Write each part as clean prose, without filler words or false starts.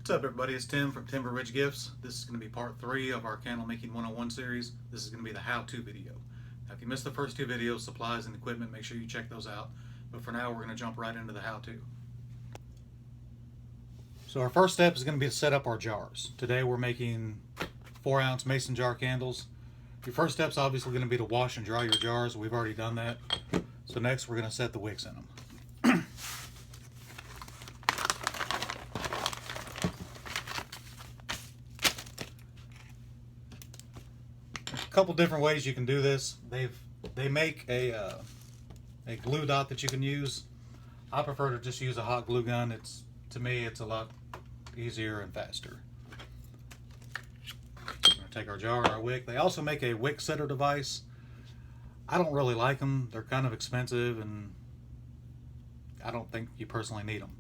What's up, everybody? It's Tim from Timber Ridge Gifts. This is going to be part 3 of our candle making 101 series. This is going to be the how-to video. Now, if you missed the first 2 videos, supplies and equipment, make sure you check those out. But for now, we're going to jump right into the how-to. So our first step is going to be to set up our jars. Today we're making 4-ounce mason jar candles. Your first step is obviously going to be to wash and dry your jars. We've already done that. So next we're going to set the wicks in them. A couple different ways you can do this. They make a glue dot that you can use. I prefer to just use a hot glue gun. To me it's a lot easier and faster. We're going to take our jar, our wick. They also make a wick setter device. I don't really like them. They're kind of expensive and I don't think you personally need them.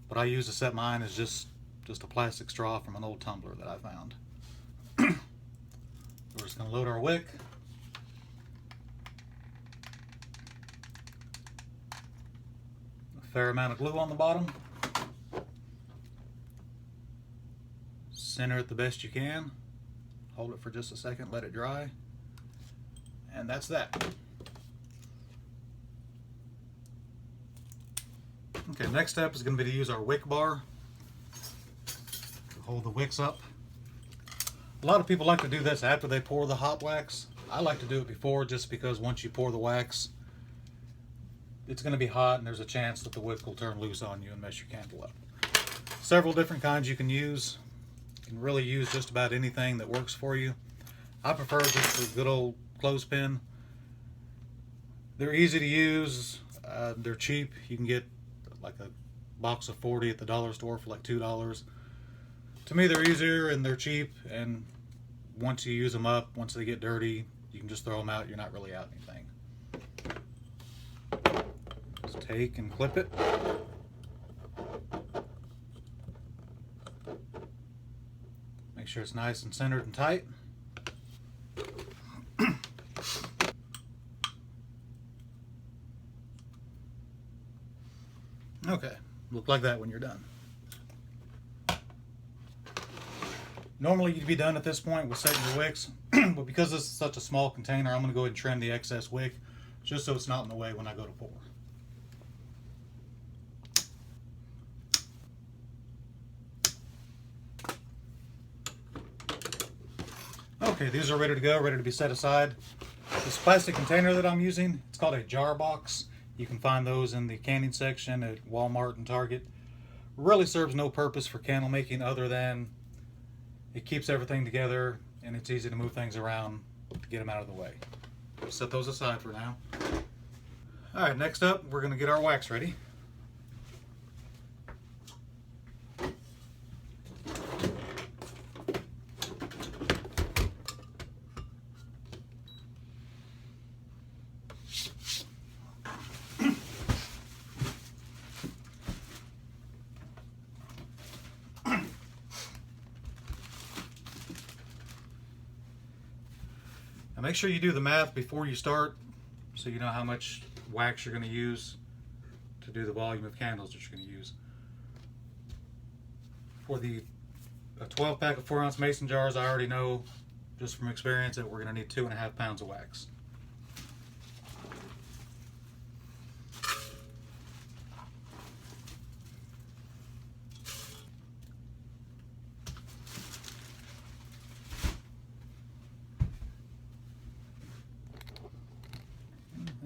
But I use to set mine as just a plastic straw from an old tumbler that I found. We're just going to load our wick. A fair amount of glue on the bottom. Center it the best you can. Hold it for just a second, let it dry. And that's that. Okay, next step is going to be to use our Wick Bar to hold the wicks up. A lot of people like to do this after they pour the hot wax. I like to do it before, just because once you pour the wax, it's going to be hot and there's a chance that the wick will turn loose on you and mess your candle up. Several different kinds you can use. You can really use just about anything that works for you. I prefer just a good old clothespin. They're easy to use. They're cheap. You can get like a box of 40 at the dollar store for like $2. To me, they're easier and they're cheap, and once you use them up, once they get dirty, you can just throw them out. You're not really out anything. Just take and clip it. Make sure it's nice and centered and tight. Okay, look like that when you're done. Normally you'd be done at this point with setting your wicks, but because this is such a small container, I'm going to go ahead and trim the excess wick just so it's not in the way when I go to pour. Okay, these are ready to go, ready to be set aside. This plastic container that I'm using, it's called a jar box. You can find those in the canning section at Walmart and Target. Really serves no purpose for candle making other than it keeps everything together and it's easy to move things around to get them out of the way. Set those aside for now. Alright, next up we're going to get our wax ready. Now make sure you do the math before you start so you know how much wax you're going to use to do the volume of candles that you're going to use. For the 12 pack of 4-ounce mason jars, I already know just from experience that we're going to need 2.5 pounds of wax.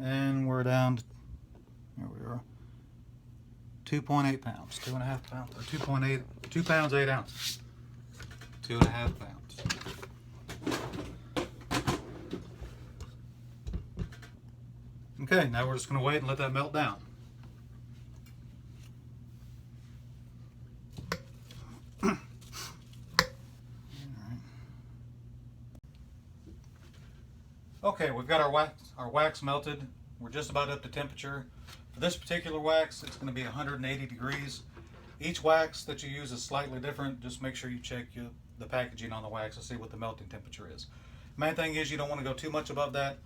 And we're down to, here we are, 2.8 pounds, 2.5 pounds, or 2.8, 2 pounds, 8 ounces, 2.5 pounds. Okay, now we're just going to wait and let that melt down. Okay, we've got our wax melted. We're just about up to temperature. For this particular wax, it's going to be 180 degrees. Each wax that you use is slightly different. Just make sure you check the packaging on the wax to see what the melting temperature is. Main thing is you don't want to go too much above that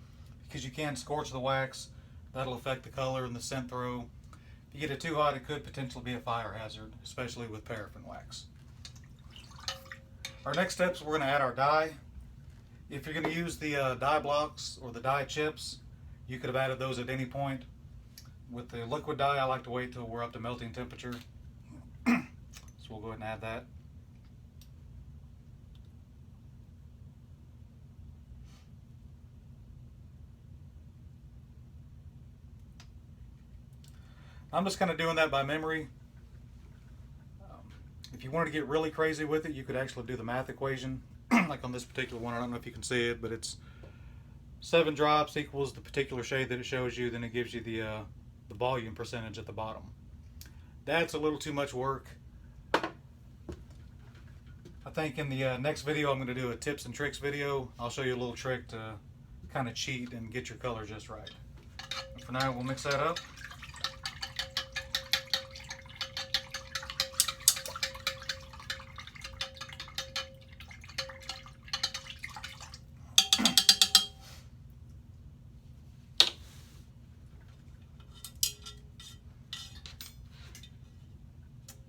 because you can scorch the wax. That'll affect the color and the scent throw. If you get it too hot, it could potentially be a fire hazard, especially with paraffin wax. Our next steps, we're going to add our dye. If you're going to use the dye blocks or the dye chips, you could have added those at any point. With the liquid dye, I like to wait till we're up to melting temperature. So we'll go ahead and add that. I'm just kind of doing that by memory. If you wanted to get really crazy with it, you could actually do the math equation. Like on this particular one, I don't know if you can see it, but it's 7 drops equals the particular shade that it shows you. Then it gives you the volume percentage at the bottom. That's a little too much work. I think in the next video I'm going to do a tips and tricks video. I'll show you a little trick to kind of cheat and get your color just right. For now, we'll mix that up.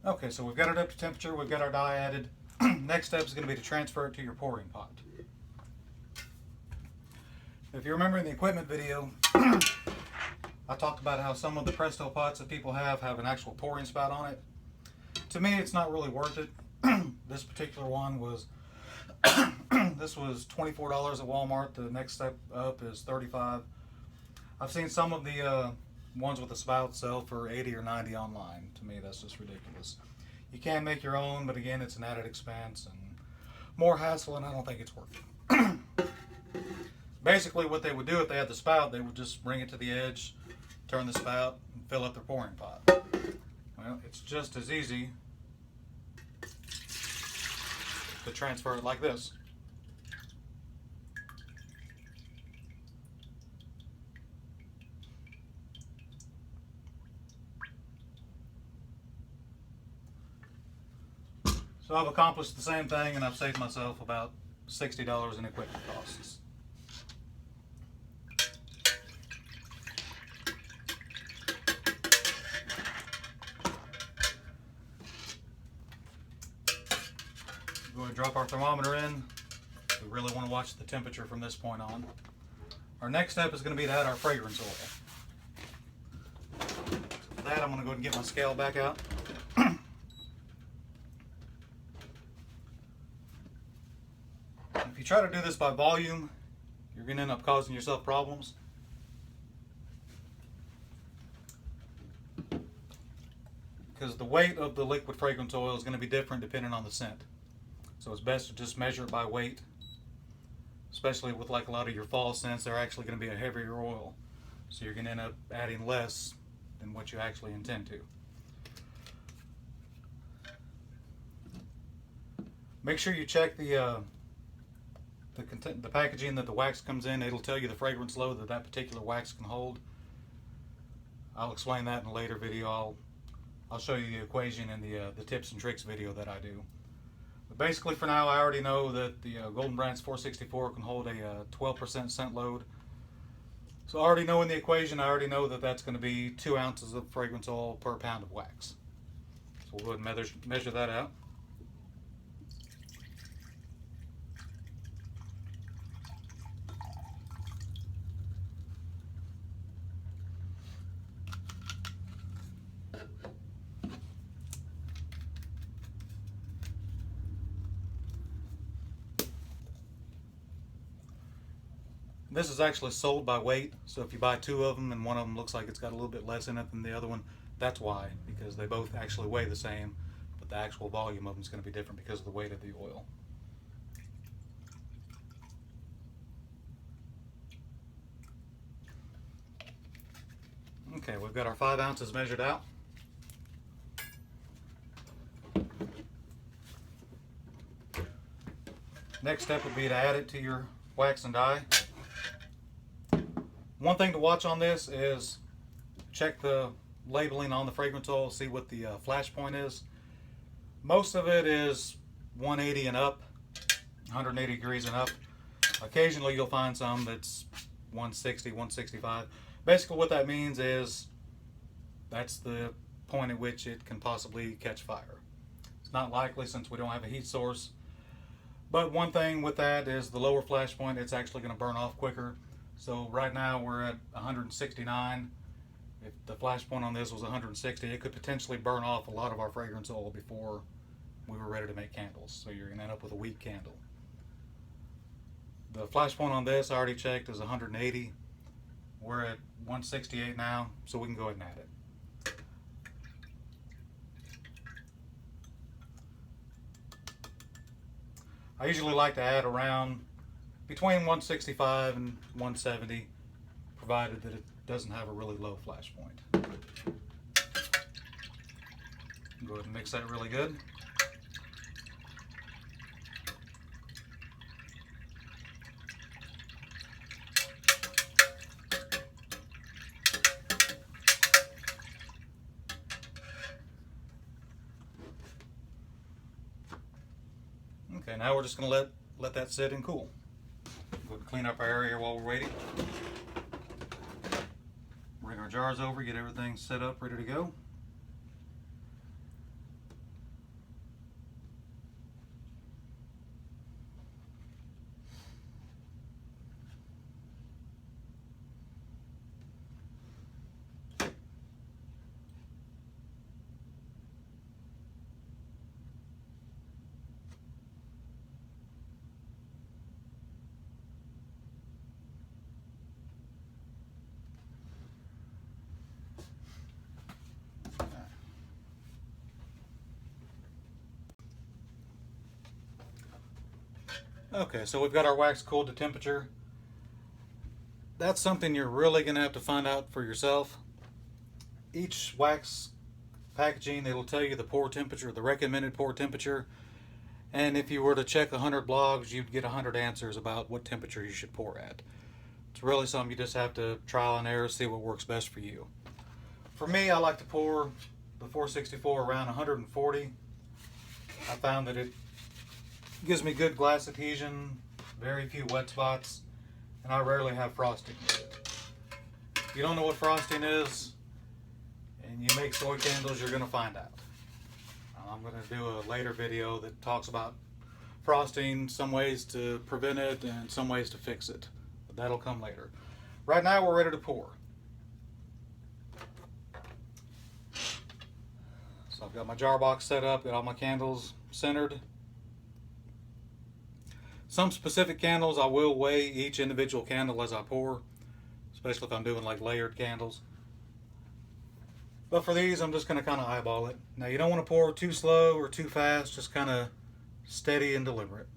Okay, so we've got it up to temperature, we've got our dye added. Next step is going to be to transfer it to your pouring pot. If you remember in the equipment video, I talked about how some of the Presto pots that people have an actual pouring spout on it. To me, it's not really worth it. This particular one was, this was $24 at Walmart. The next step up is $35. I've seen some of the ones with the spout sell for $80 or $90 online. To me, that's just ridiculous. You can make your own, but again, it's an added expense and more hassle, and I don't think it's worth it. Basically, what they would do if they had the spout, they would just bring it to the edge, turn the spout, and fill up their pouring pot. Well, it's just as easy to transfer it like this. So I've accomplished the same thing, and I've saved myself about $60 in equipment costs. Go ahead and drop our thermometer in. We really want to watch the temperature from this point on. Our next step is going to be to add our fragrance oil. For that, I'm going to go ahead and get my scale back out. If you try to do this by volume, you're going to end up causing yourself problems. Because the weight of the liquid fragrance oil is going to be different depending on the scent. So it's best to just measure it by weight. Especially with like a lot of your fall scents, they're actually going to be a heavier oil. So you're going to end up adding less than what you actually intend to. Make sure you check the packaging that the wax comes in. It'll tell you the fragrance load that particular wax can hold. I'll explain that in a later video. I'll show you the equation in the tips and tricks video that I do. But basically for now, I already know that the Golden Brands 464 can hold a 12% scent load. So I already know in the equation, I already know that that's going to be 2 ounces of fragrance oil per pound of wax. So we'll go ahead and measure that out. This is actually sold by weight, so if you buy 2 of them and one of them looks like it's got a little bit less in it than the other one, that's why, because they both actually weigh the same, but the actual volume of them is going to be different because of the weight of the oil. Okay, we've got our 5 ounces measured out. Next step would be to add it to your wax and dye. One thing to watch on this is check the labeling on the fragrance oil, see what the flash point is. Most of it is 180 and up, 180 degrees and up. Occasionally you'll find some that's 160, 165. Basically what that means is that's the point at which it can possibly catch fire. It's not likely since we don't have a heat source. But one thing with that is the lower flash point, it's actually going to burn off quicker. So right now we're at 169. If the flash point on this was 160, it could potentially burn off a lot of our fragrance oil before we were ready to make candles. So you're going to end up with a weak candle. The flash point on this I already checked is 180. We're at 168 now, so we can go ahead and add it. I usually like to add around between 165 and 170, provided that it doesn't have a really low flash point. Go ahead and mix that really good. Okay, now we're just going to let that sit and cool. Go ahead and clean up our area while we're waiting. Bring our jars over, get everything set up, ready to go. Okay, so we've got our wax cooled to temperature. That's something you're really going to have to find out for yourself. Each wax packaging, it'll tell you the pour temperature, the recommended pour temperature. And if you were to check 100 blogs, you'd get 100 answers about what temperature you should pour at. It's really something you just have to trial and error, see what works best for you. For me, I like to pour the 464 around 140. I found that it gives me good glass adhesion, very few wet spots, and I rarely have frosting with it. If you don't know what frosting is and you make soy candles, you're going to find out. I'm going to do a later video that talks about frosting, some ways to prevent it and some ways to fix it. But that'll come later. Right now we're ready to pour. So I've got my jar box set up, got all my candles centered. Some specific candles I will weigh each individual candle as I pour, especially if I'm doing like layered candles. But for these, I'm just going to kind of eyeball it. Now you don't want to pour too slow or too fast, just kind of steady and deliberate.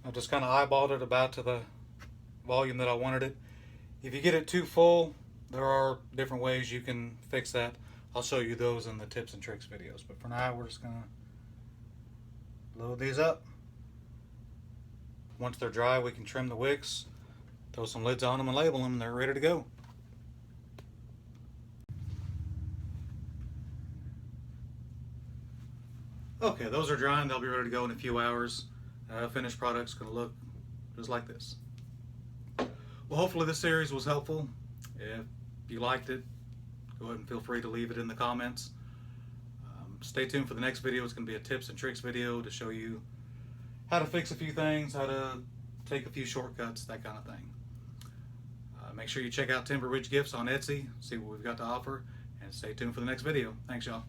I just kind of eyeballed it about to the volume that I wanted it. If you get it too full, there are different ways you can fix that. I'll show you those in the tips and tricks videos. But for now, we're just going to load these up. Once they're dry, we can trim the wicks, throw some lids on them and label them, and they're ready to go. Okay, those are dry and they'll be ready to go in a few hours. Finished product's going to look just like this. Well, hopefully this series was helpful. If you liked it, go ahead and feel free to leave it in the comments. Stay tuned for the next video. It's going to be a tips and tricks video to show you how to fix a few things, how to take a few shortcuts, that kind of thing. Make sure you check out Timber Ridge Gifts on Etsy, see what we've got to offer, and stay tuned for the next video. Thanks, y'all.